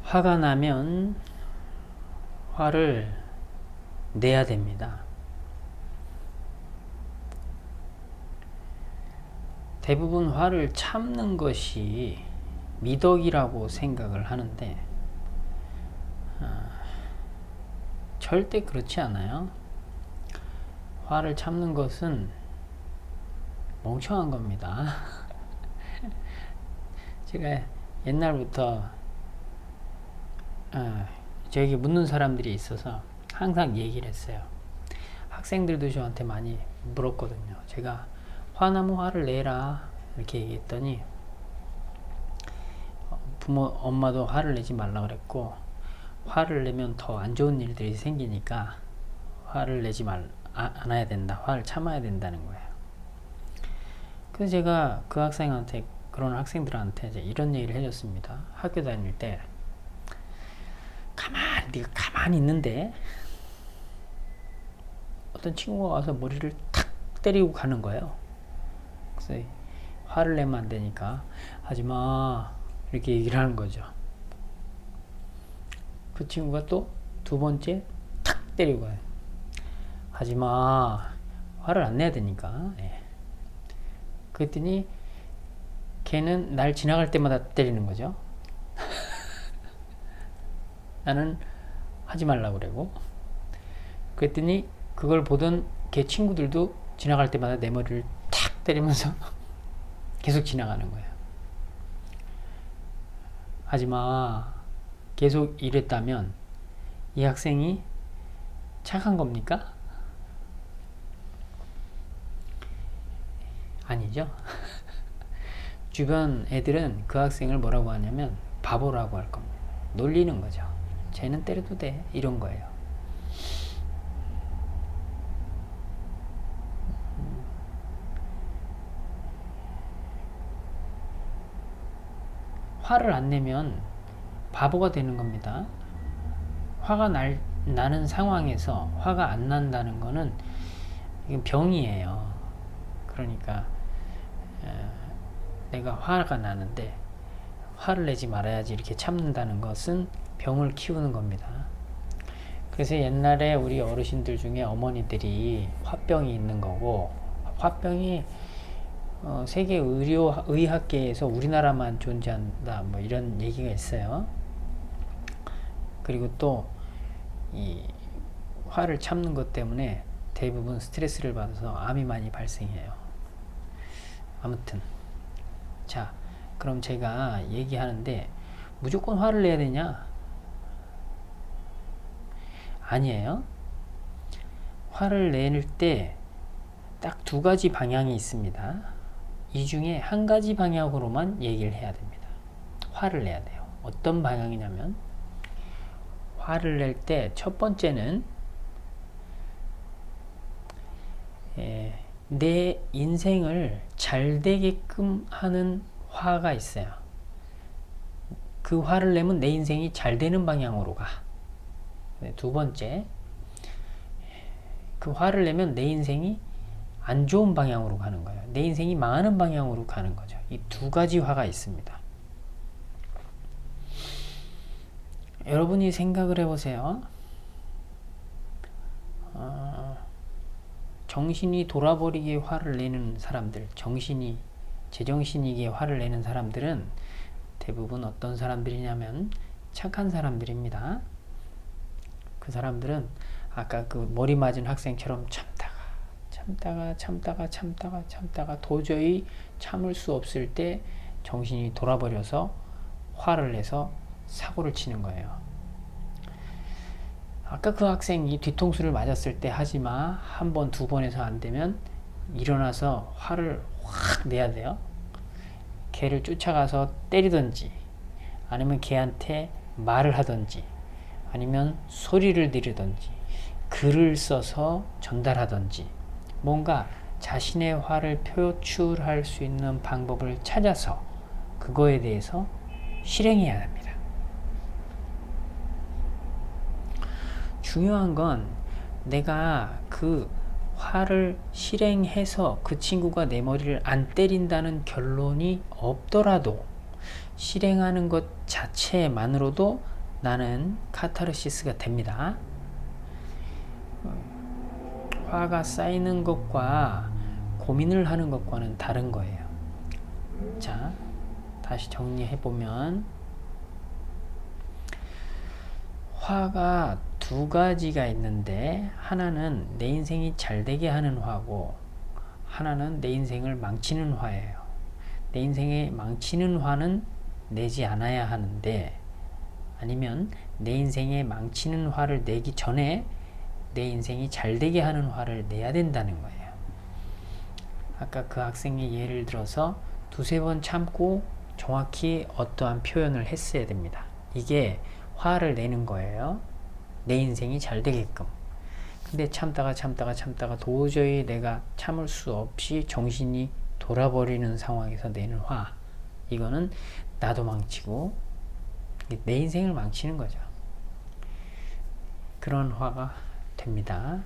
화가 나면 화를 내야 됩니다. 대부분 화를 참는 것이 미덕이라고 생각을 하는데 절대 그렇지 않아요. 화를 참는 것은 멍청한 겁니다. 제가 옛날부터 저에게 묻는 사람들이 있어서 항상 얘기를 했어요. 학생들도 저한테 많이 물었거든요. 제가 화나면 화를 내라 이렇게 얘기했더니 엄마도 화를 내지 말라 그랬고, 화를 내면 더 안 좋은 일들이 생기니까 화를 내지 않아야 된다, 화를 참아야 된다는 거예요. 그래서 제가 그 학생한테, 그런 학생들한테 이제 이런 얘기를 해줬습니다. 학교 다닐 때 네가 가만히 있는데 어떤 친구가 와서 머리를 탁 때리고 가는 거예요. 그래서 화를 내면 안 되니까 하지마 이렇게 얘기를 하는 거죠. 그 친구가 또 두 번째 탁 때리고 가요. 하지마, 화를 안 내야 되니까. 그랬더니 걔는 날 지나갈 때마다 때리는 거죠. 나는 하지 말라고 그러고, 그랬더니 그걸 보던 걔 친구들도 지나갈 때마다 내 머리를 탁 때리면서 계속 지나가는 거예요. 하지마, 계속 이랬다면 이 학생이 착한 겁니까? 아니죠. 주변 애들은 그 학생을 뭐라고 하냐면 바보라고 할 겁니다. 놀리는 거죠. 쟤는 때려도 돼, 이런 거예요. 화를 안 내면 바보가 되는 겁니다. 화가 나는 상황에서 화가 안 난다는 거는 이건 병이에요. 그러니까 내가 화가 나는데 화를 내지 말아야지 이렇게 참는다는 것은 병을 키우는 겁니다. 그래서 옛날에 우리 어르신들 중에 어머니들이 화병이 있는 거고, 화병이 세계 의학계에서 우리나라만 존재한다, 뭐 이런 얘기가 있어요. 그리고 또 이 화를 참는 것 때문에 대부분 스트레스를 받아서 암이 많이 발생해요. 아무튼 자, 그럼 제가 얘기하는데 무조건 화를 내야 되냐? 아니에요. 화를 낼 때 딱 두 가지 방향이 있습니다. 이 중에 한 가지 방향으로만 얘기를 해야 됩니다. 화를 내야 돼요. 어떤 방향이냐면, 화를 낼 때 첫 번째는 내 인생을 잘 되게끔 하는 화가 있어요. 그 화를 내면 내 인생이 잘 되는 방향으로 가. 두 번째, 그 화를 내면 내 인생이 안 좋은 방향으로 가는 거예요. 내 인생이 망하는 방향으로 가는 거죠. 이 두 가지 화가 있습니다. 여러분이 생각을 해보세요. 정신이 돌아버리게 화를 내는 사람들, 제정신이게 화를 내는 사람들은 대부분 어떤 사람들이냐면 착한 사람들입니다. 그 사람들은 아까 그 머리 맞은 학생처럼 참다가 도저히 참을 수 없을 때 정신이 돌아버려서 화를 내서 사고를 치는 거예요. 아까 그 학생이 뒤통수를 맞았을 때 하지마, 한 번, 두 번에서 안 되면 일어나서 화를 확 내야 돼요. 걔를 쫓아가서 때리든지, 아니면 걔한테 말을 하든지, 아니면 소리를 지르든지, 글을 써서 전달하든지, 뭔가 자신의 화를 표출할 수 있는 방법을 찾아서 그거에 대해서 실행해야 합니다. 중요한 건 내가 그 화를 실행해서 그 친구가 내 머리를 안 때린다는 결론이 없더라도 실행하는 것 자체만으로도 나는 카타르시스가 됩니다. 화가 쌓이는 것과 고민을 하는 것과는 다른 거예요. 자, 다시 정리해보면 화가 두 가지가 있는데 하나는 내 인생이 잘 되게 하는 화고 하나는 내 인생을 망치는 화예요. 내 인생에 망치는 화는 내지 않아야 하는데 아니면 내 인생에 망치는 화를 내기 전에 내 인생이 잘 되게 하는 화를 내야 된다는 거예요. 아까 그 학생의 예를 들어서 두세 번 참고 정확히 어떠한 표현을 했어야 됩니다. 이게 화를 내는 거예요. 내 인생이 잘 되게끔. 근데 참다가 도저히 내가 참을 수 없이 정신이 돌아버리는 상황에서 내는 화. 이거는 나도 망치고 내 인생을 망치는 거죠. 그런 화가 됩니다.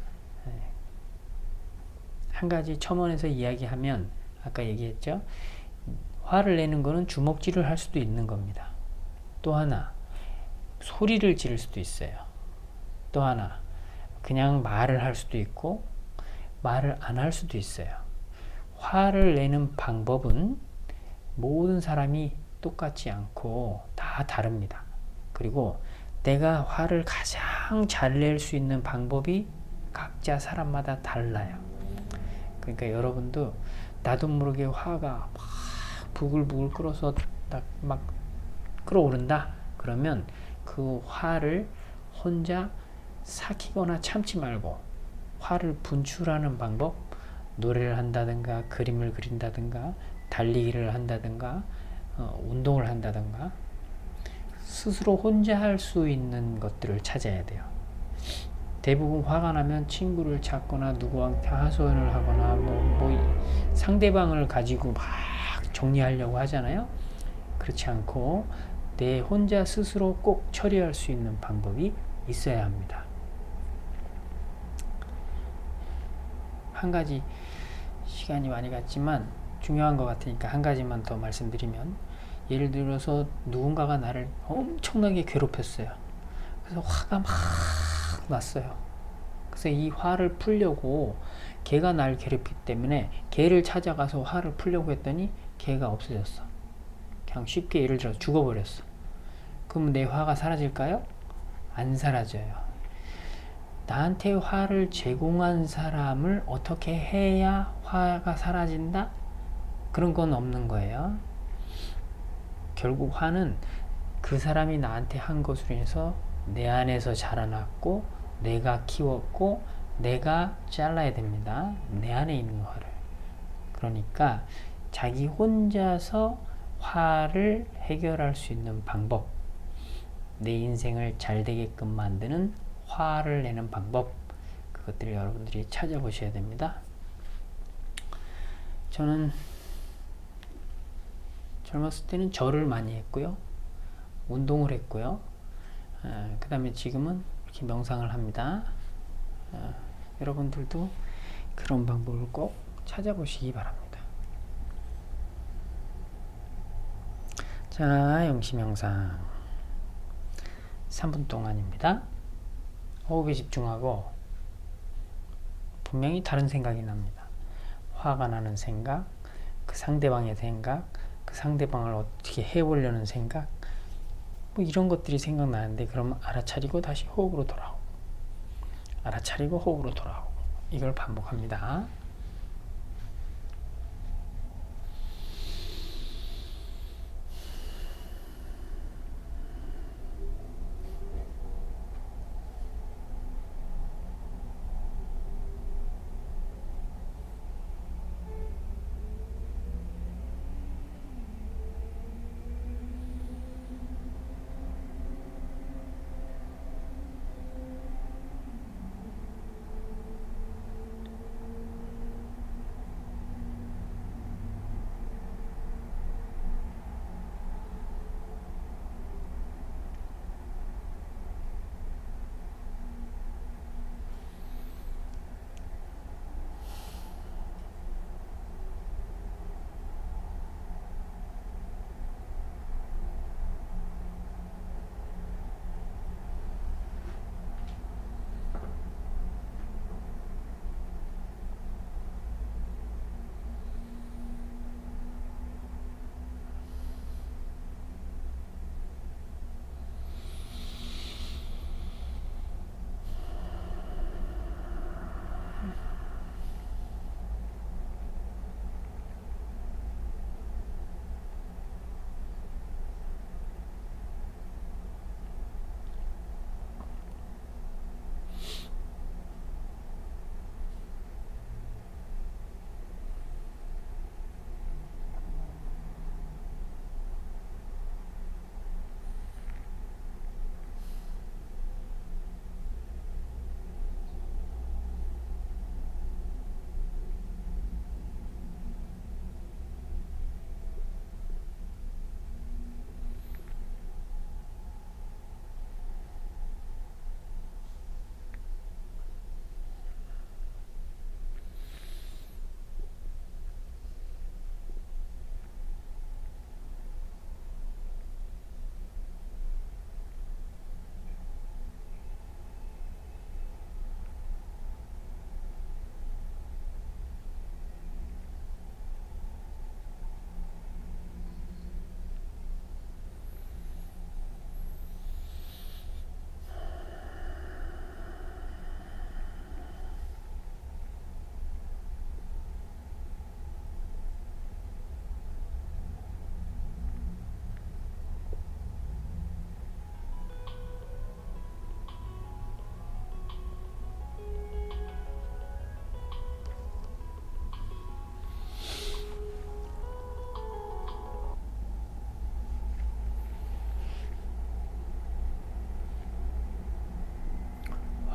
한 가지 첨언해서 이야기하면 아까 얘기했죠. 화를 내는 거는 주먹질을 할 수도 있는 겁니다. 또 하나 소리를 지를 수도 있어요. 또 하나 그냥 말을 할 수도 있고 말을 안 할 수도 있어요. 화를 내는 방법은 모든 사람이 똑같지 않고 다 다릅니다. 그리고 내가 화를 가장 잘 낼 수 있는 방법이 각자 사람마다 달라요. 그러니까 여러분도 나도 모르게 화가 막 부글부글 끓어서 막 끓어오른다. 그러면 그 화를 혼자 삭히거나 참지 말고 화를 분출하는 방법, 노래를 한다든가 그림을 그린다든가 달리기를 한다든가 운동을 한다든가 스스로 혼자 할 수 있는 것들을 찾아야 돼요. 대부분 화가 나면 친구를 찾거나 누구한테 하소연을 하거나 뭐 상대방을 가지고 막 정리하려고 하잖아요. 그렇지 않고 내 혼자 스스로 꼭 처리할 수 있는 방법이 있어야 합니다. 한 가지 시간이 많이 갔지만 중요한 것 같으니까 한 가지만 더 말씀드리면 예를 들어서 누군가가 나를 엄청나게 괴롭혔어요. 그래서 화가 막 났어요. 그래서 이 화를 풀려고 걔가 날 괴롭히기 때문에 걔를 찾아가서 화를 풀려고 했더니 걔가 없어졌어. 그냥 쉽게 예를 들어 죽어버렸어. 그럼 내 화가 사라질까요? 안 사라져요. 나한테 화를 제공한 사람을 어떻게 해야 화가 사라진다? 그런 건 없는 거예요. 결국 화는 그 사람이 나한테 한 것으로 인해서 내 안에서 자라났고 내가 키웠고 내가 잘라야 됩니다. 내 안에 있는 화를. 그러니까 자기 혼자서 화를 해결할 수 있는 방법, 내 인생을 잘 되게끔 만드는 화를 내는 방법, 그것들을 여러분들이 찾아보셔야 됩니다. 저는 젊었을 때는 절을 많이 했고요. 운동을 했고요. 그 다음에 지금은 이렇게 명상을 합니다. 여러분들도 그런 방법을 꼭 찾아보시기 바랍니다. 자, 영심명상 3분 동안입니다. 호흡에 집중하고 분명히 다른 생각이 납니다. 화가 나는 생각, 그 상대방의 생각, 그 상대방을 어떻게 해보려는 생각, 뭐 이런 것들이 생각나는데 그러면 알아차리고 다시 호흡으로 돌아오고 알아차리고 호흡으로 돌아오고 이걸 반복합니다.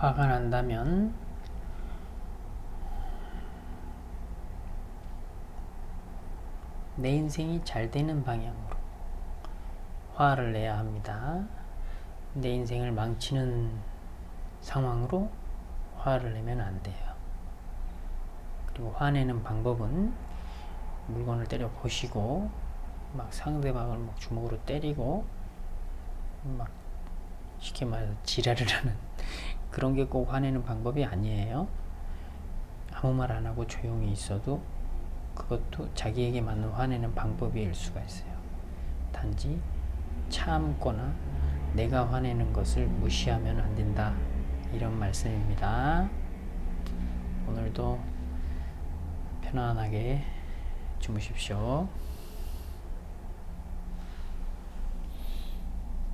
화가 난다면 내 인생이 잘 되는 방향으로 화를 내야 합니다. 내 인생을 망치는 상황으로 화를 내면 안 돼요. 그리고 화내는 방법은 물건을 때려 보시고 막 상대방을 막 주먹으로 때리고 막 쉽게 말해서 지랄을 하는 그런 게 꼭 화내는 방법이 아니에요. 아무 말 안 하고 조용히 있어도 그것도 자기에게 맞는 화내는 방법일 수가 있어요. 단지 참거나 내가 화내는 것을 무시하면 안 된다, 이런 말씀입니다. 오늘도 편안하게 주무십시오.